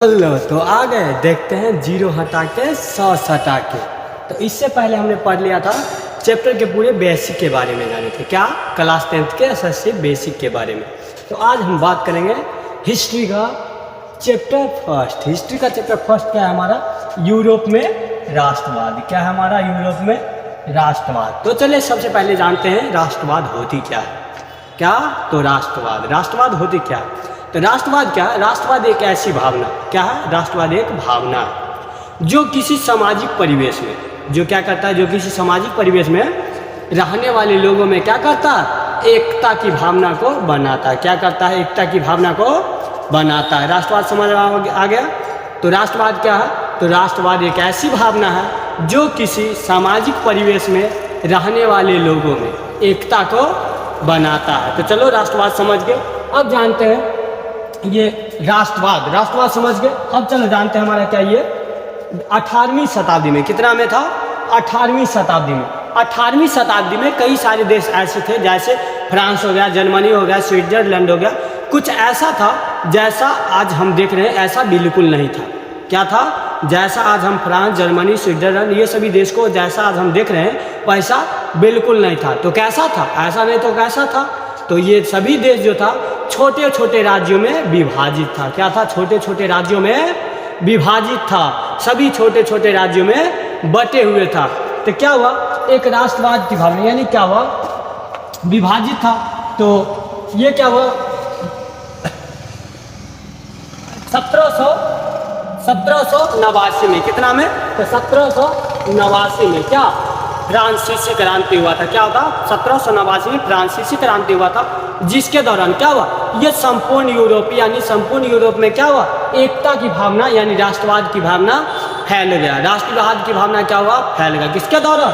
लो तो आ गए, देखते हैं जीरो हटा के 100 हटा के। तो इससे पहले हमने पढ़ लिया था चैप्टर के पूरे बेसिक के बारे में, जाने थे क्या, क्लास 10th के एसएससी बेसिक के बारे में। तो आज हम बात करेंगे हिस्ट्री का चैप्टर फर्स्ट। हिस्ट्री का चैप्टर फर्स्ट क्या है हमारा, यूरोप में राष्ट्रवाद। क्या है हमारा, यूरोप में राष्ट्रवाद। तो चलिए सबसे पहले जानते हैं राष्ट्रवाद होती क्या है। क्या, तो राष्ट्रवाद होती क्या है। तो राष्ट्रवाद क्या है, राष्ट्रवाद एक ऐसी भावना, क्या है, राष्ट्रवाद एक भावना है जो किसी सामाजिक परिवेश में, जो क्या करता है, जो किसी सामाजिक परिवेश में रहने वाले लोगों में क्या करता है, एकता की भावना को बनाता है। क्या करता है, एकता की भावना को बनाता है। राष्ट्रवाद समझ आ गया। तो राष्ट्रवाद क्या है, तो राष्ट्रवाद एक ऐसी भावना है जो किसी सामाजिक परिवेश में रहने वाले लोगों में एकता को बनाता है। तो चलो राष्ट्रवाद समझ गए। अब जानते हैं ये राष्ट्रवाद समझ गए। अब चलो जानते हैं हमारा क्या, ये 18वीं शताब्दी में, कितना में था, 18वीं शताब्दी में। 18वीं शताब्दी में कई सारे देश ऐसे थे, जैसे फ्रांस हो गया, जर्मनी हो गया, स्विट्जरलैंड हो गया। कुछ ऐसा था जैसा आज हम देख रहे हैं, ऐसा बिल्कुल नहीं था। क्या था, जैसा आज हम फ्रांस, जर्मनी, स्विट्जरलैंड, ये सभी देश को जैसा आज हम देख रहे हैं वैसा बिल्कुल नहीं था। तो कैसा था, ऐसा नहीं तो कैसा था, तो ये सभी देश जो था छोटे छोटे राज्यों में विभाजित था। क्या था, छोटे छोटे राज्यों में विभाजित था, सभी छोटे छोटे राज्यों में बटे हुए था। तो क्या हुआ, एक राष्ट्रवाद की भावना, यानी क्या हुआ, विभाजित था। तो ये क्या हुआ, 1789 में, कितना में, तो 1789 में क्या, फ्रांसीसी क्रांति हुआ था। क्या होता, 1789 में फ्रांसीसी क्रांति हुआ था, जिसके दौरान क्या हुआ, ये संपूर्ण यूरोप, यानी संपूर्ण यूरोप में क्या हुआ, एकता की भावना यानी राष्ट्रवाद की भावना फैल गया। राष्ट्रवाद की भावना क्या हुआ, फैल गया। किसके दौरान,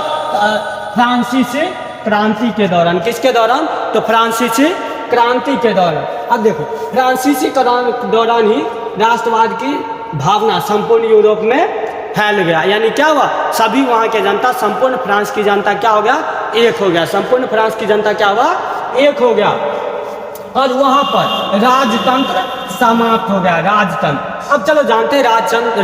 फ्रांसीसी क्रांति के दौरान। किसके दौरान, तो फ्रांसीसी क्रांति के दौरान। अब देखो, फ्रांसीसी दौरान ही राष्ट्रवाद की भावना संपूर्ण यूरोप में फैल गया। यानी क्या हुआ, सभी वहाँ के जनता, संपूर्ण फ्रांस की जनता क्या हो गया, एक हो गया। संपूर्ण फ्रांस की जनता क्या हुआ, एक हो गया। और वहाँ पर राजतंत्र समाप्त हो गया, राजतंत्र। अब चलो जानते हैं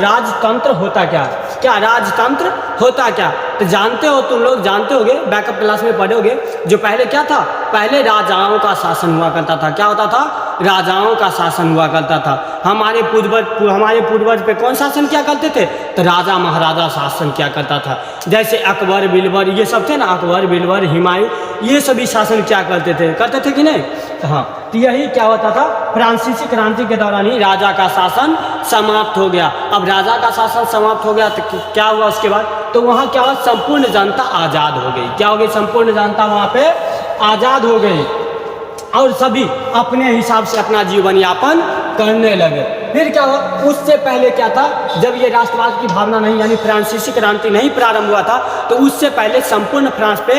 राजतंत्र होता क्या है। क्या राजतंत्र होता क्या, तो जानते हो, तुम लोग जानते होगे, बैकअप क्लास में पढ़ोगे। जो पहले क्या था, पहले राजाओं का शासन हुआ करता था। क्या होता था, राजाओं का शासन हुआ करता था। हमारे पूर्वज पे कौन शासन किया करते थे, तो राजा महाराजा शासन किया करता था। जैसे अकबर, बिरबल, ये सब थे ना, अकबर, बिरबल, हुमायूं, ये सभी शासन क्या करते थे कि नहीं। हाँ, तो यही क्या होता था, फ्रांसीसी क्रांति के दौरान ही राजा का शासन समाप्त हो गया। अब राजा का शासन समाप्त हो गया तो क्या हुआ उसके बाद, तो वहाँ क्या हुआ, संपूर्ण जनता आज़ाद हो गई। क्या हो गई, संपूर्ण जनता वहाँ पे आज़ाद हो गई और सभी अपने हिसाब से अपना जीवन यापन करने लगे। फिर क्या हुआ, उससे पहले क्या था, जब ये राष्ट्रवाद की भावना नहीं, यानी फ्रांसीसी क्रांति नहीं प्रारंभ हुआ था, तो उससे पहले संपूर्ण फ्रांस पे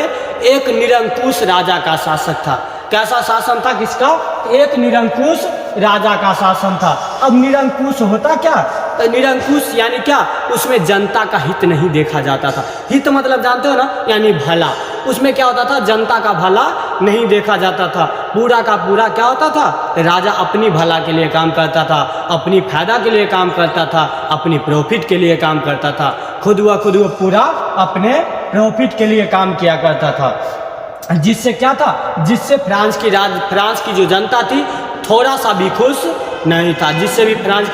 एक निरंकुश राजा का शासक था। कैसा शासन था, किसका, एक निरंकुश राजा का शासन था। अब निरंकुश होता क्या, तो निरंकुश यानी क्या, उसमें जनता का हित नहीं देखा जाता था। हित मतलब जानते हो ना, यानी भला। उसमें क्या होता था, जनता का भला नहीं देखा जाता था। पूरा का पूरा क्या होता था, राजा अपनी भला के लिए काम करता था, अपनी फायदा के लिए काम करता था, अपनी प्रॉफिट के लिए काम करता था। खुद व पूरा अपने प्रॉफिट के लिए काम किया करता था। जिससे क्या था, जिससे फ्रांस की जो जनता थी थोड़ा सा भी खुश नहीं था। जिससे भी फ्रांस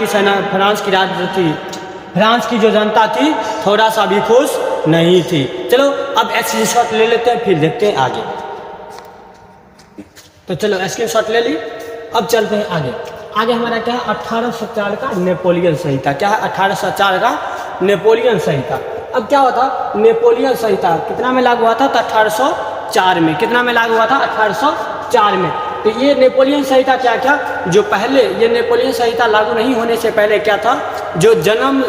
की जो जनता थी थोड़ा सा भी खुश नहीं थी। चलो अब स्क्रीनशॉट ले लेते हैं, फिर देखते हैं आगे। तो चलो स्क्रीनशॉट ले ली, अब चलते हैं आगे। आगे हमारा क्या है, 1804 का नेपोलियन संहिता। क्या है, 1804 का नेपोलियन संहिता। अब क्या होता, नेपोलियन संहिता कितना में लागू हुआ था, तो 1804 में। कितना में लागू हुआ था, 1804 में। तो ये नेपोलियन संहिता क्या, जो पहले ये नेपोलियन संहिता लागू नहीं होने से पहले क्या था, जो जन्म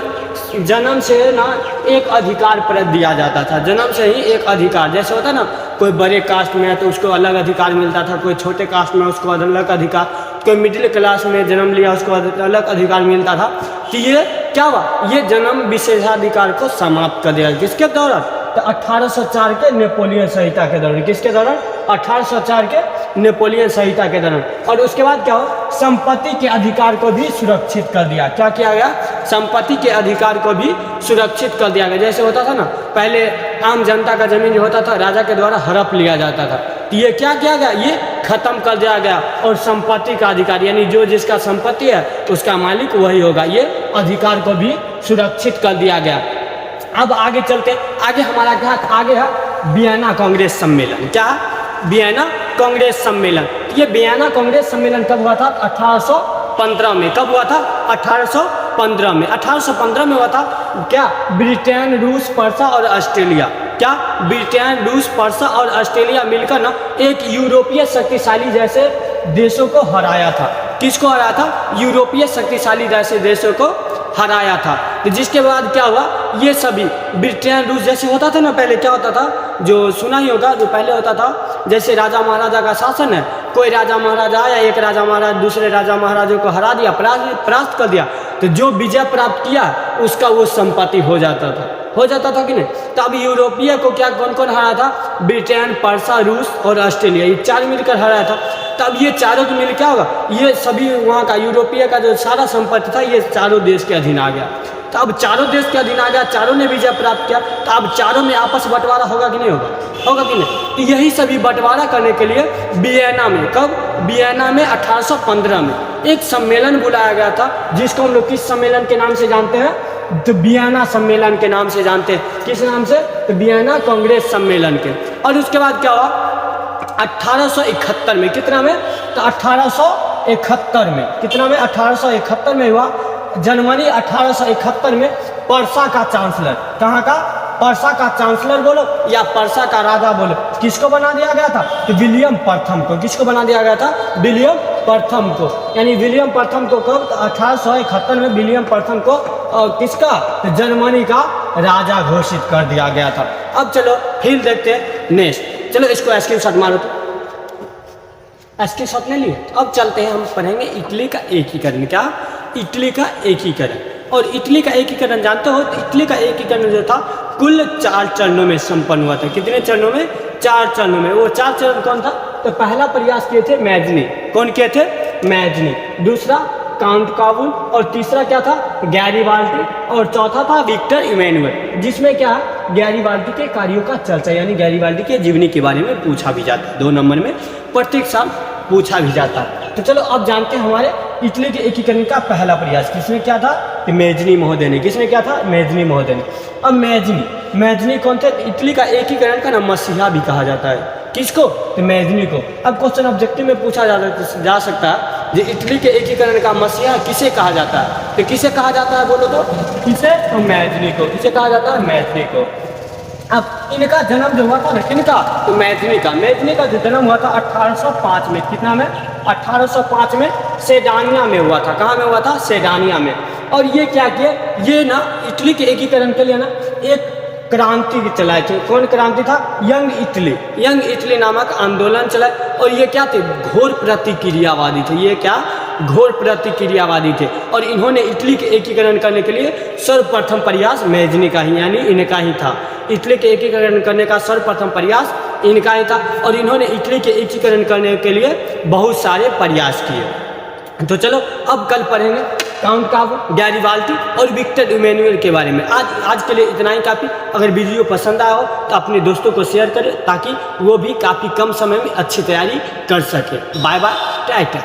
से ना एक अधिकार प्रद दिया जाता था। जन्म से ही एक अधिकार, जैसे होता ना, कोई बड़े कास्ट में है तो उसको अलग अधिकार मिलता था, कोई छोटे कास्ट में उसको अलग अधिकार, कोई मिडिल क्लास में जन्म लिया उसको अलग अधिकार मिलता था। कि ये क्या हुआ, ये जन्म विशेषाधिकार को समाप्त कर दिया। किसके दौरान, तो 1804 के नेपोलियन संहिता के दौरान। किसके दौरान, 1804 के नेपोलियन संहिता के दौरान। और उसके बाद क्या हो, संपत्ति के अधिकार को भी सुरक्षित कर दिया। क्या किया गया, संपत्ति के अधिकार को भी सुरक्षित कर दिया गया। जैसे होता था ना पहले आम जनता का जमीन जो होता था राजा के द्वारा हड़प लिया जाता था, तो ये क्या किया गया, ये खत्म कर दिया गया। और संपत्ति का अधिकार यानी जो जिसका संपत्ति है उसका मालिक वही होगा, ये अधिकार को भी सुरक्षित कर दिया गया। अब आगे चलते, आगे हमारा क्या, आगे है वियना कांग्रेस सम्मेलन। क्या, वियना कांग्रेस सम्मेलन। ये वियना कांग्रेस सम्मेलन कब हुआ था, 1815 में। कब हुआ था, 1815 में। 1815 में हुआ था। क्या, ब्रिटेन, रूस, पर्सा और ऑस्ट्रेलिया, क्या, ब्रिटेन, रूस, पर्सा और ऑस्ट्रेलिया मिलकर ना एक यूरोपीय शक्तिशाली जैसे देशों को हराया था। किसको हराया था, यूरोपीय शक्तिशाली जैसे देशों को हराया था। तो जिसके बाद क्या हुआ, ये सभी ब्रिटेन, रूस जैसे होता था ना पहले, क्या होता था, जो सुना ही होगा, जो पहले होता था जैसे राजा महाराजा का शासन है, कोई राजा महाराजा आया, एक राजा महाराज दूसरे राजा महाराजों को हरा दिया, परास्त कर दिया, तो जो विजय प्राप्त किया उसका वो संपत्ति हो जाता था कि नहीं। तो अब यूरोपीय को क्या, कौन कौन हराया था, ब्रिटेन, पर्सा, रूस और ऑस्ट्रेलिया, ये चार मिलकर हराया था। तब ये चारों के मिल क्या होगा, ये सभी वहाँ का यूरोपीय का जो सारा संपत्ति था ये चारों देश के अधीन आ गया। तो अब चारों देश के अधीन आ गया, चारों ने विजय प्राप्त किया, तो अब चारों में आपस बंटवारा होगा कि नहीं होगा, होगा कि नहीं। तो यही सभी बंटवारा करने के लिए वियना में, कब, वियना में 1815 में एक सम्मेलन बुलाया गया था, जिसको हम लोग किस सम्मेलन के नाम से जानते हैं, तो वियना सम्मेलन के नाम से जानते हैं। किस नाम से, तो वियना कांग्रेस सम्मेलन के। और उसके बाद क्या हुआ, 1871 में, कितना में, तो 1871 में, कितना में, 1871 में हुआ। जनवरी 1871 में पर्सा का चांसलर, कहाँ का, पर्सा का चांसलर बोलो या पर्सा का राजा बोलो, किसको बना दिया गया था, तो विलियम प्रथम को। किसको बना दिया गया था, विलियम प्रथम को। यानी विलियम प्रथम को कब, 1871 में विलियम प्रथम को किसका, तो जर्मनी का राजा घोषित कर दिया गया था। अब चलो फिर देखते हैं नेक्स्ट, चलो इसको स्क्रीनशॉट मारो, तो स्क्रीनशॉट ले लिए। अब चलते हैं, हम पढ़ेंगे इटली का एकीकरण। क्या, इटली का एकीकरण। और इटली का एकीकरण जानते हो, तो इटली का एकीकरण जो था कुल 4 चरणों में संपन्न हुआ था। कितने चरणों में, 4 चरणों में। वो 4 चरण कौन था, तो पहला प्रयास किए थे मैजनी, कौन किए थे, मैजनी, दूसरा काउंट काबुल, और तीसरा क्या था, गैरीबाल्डी, और चौथा था विक्टर इमैनुअल, जिसमें क्या, गैरीबाल्डी के कार्यों का चर्चा यानी गैरीबाल्डी के जीवनी के बारे में पूछा भी जाता है। 2 नंबर में प्रत्येक साल पूछा भी जाता है। तो चलो अब जानते हैं हमारे इटली के एकीकरण का पहला प्रयास किसने किया था, कि मैजनी महोदय ने। किसने किया था, मैजनी महोदय ने। अब मैजनी कौन थे, इटली का एकीकरण का नाम मसीहा भी कहा जाता है। किसको, तो मैजनी को। अब क्वेश्चन ऑब्जेक्टिव में पूछा जा सकता है जो इटली के एकीकरण का मसीहा किसे कहा जाता है, तो किसे कहा जाता है बोलो तो, किसे, तो मैजनी को। किसे कहा जाता है, मैजनी को। अब इनका जन्म जो हुआ था ना, किनका, तो मैजनी का जो जन्म हुआ था 1805 में। कितना में, 1805 में सेडानिया में हुआ था। कहाँ में हुआ था, सेडानिया में। और ये क्या किए, ये ना इटली के एकीकरण के लिए ना एक क्रांति चलाए थे। कौन क्रांति था, यंग इटली नामक आंदोलन चलाए। और ये क्या थे, घोर प्रतिक्रियावादी थे। ये क्या, घोर प्रतिक्रियावादी थे। और इन्होंने इटली के एकीकरण करने के लिए सर्वप्रथम प्रयास मैजनी का ही यानी इनका ही था। इटली के एकीकरण करने का सर्वप्रथम प्रयास इनका ही था। और इन्होंने इटली के एकीकरण करने के लिए बहुत सारे प्रयास किए। तो चलो अब कल पढ़ेंगे काउंट काबुल, गैरीबाल्डी और विक्टर इमैनुअल के बारे में। आज के लिए इतना ही काफ़ी। अगर वीडियो पसंद आया हो तो अपने दोस्तों को शेयर करें ताकि वो भी काफ़ी कम समय में अच्छी तैयारी कर सके। Bye bye, Tata.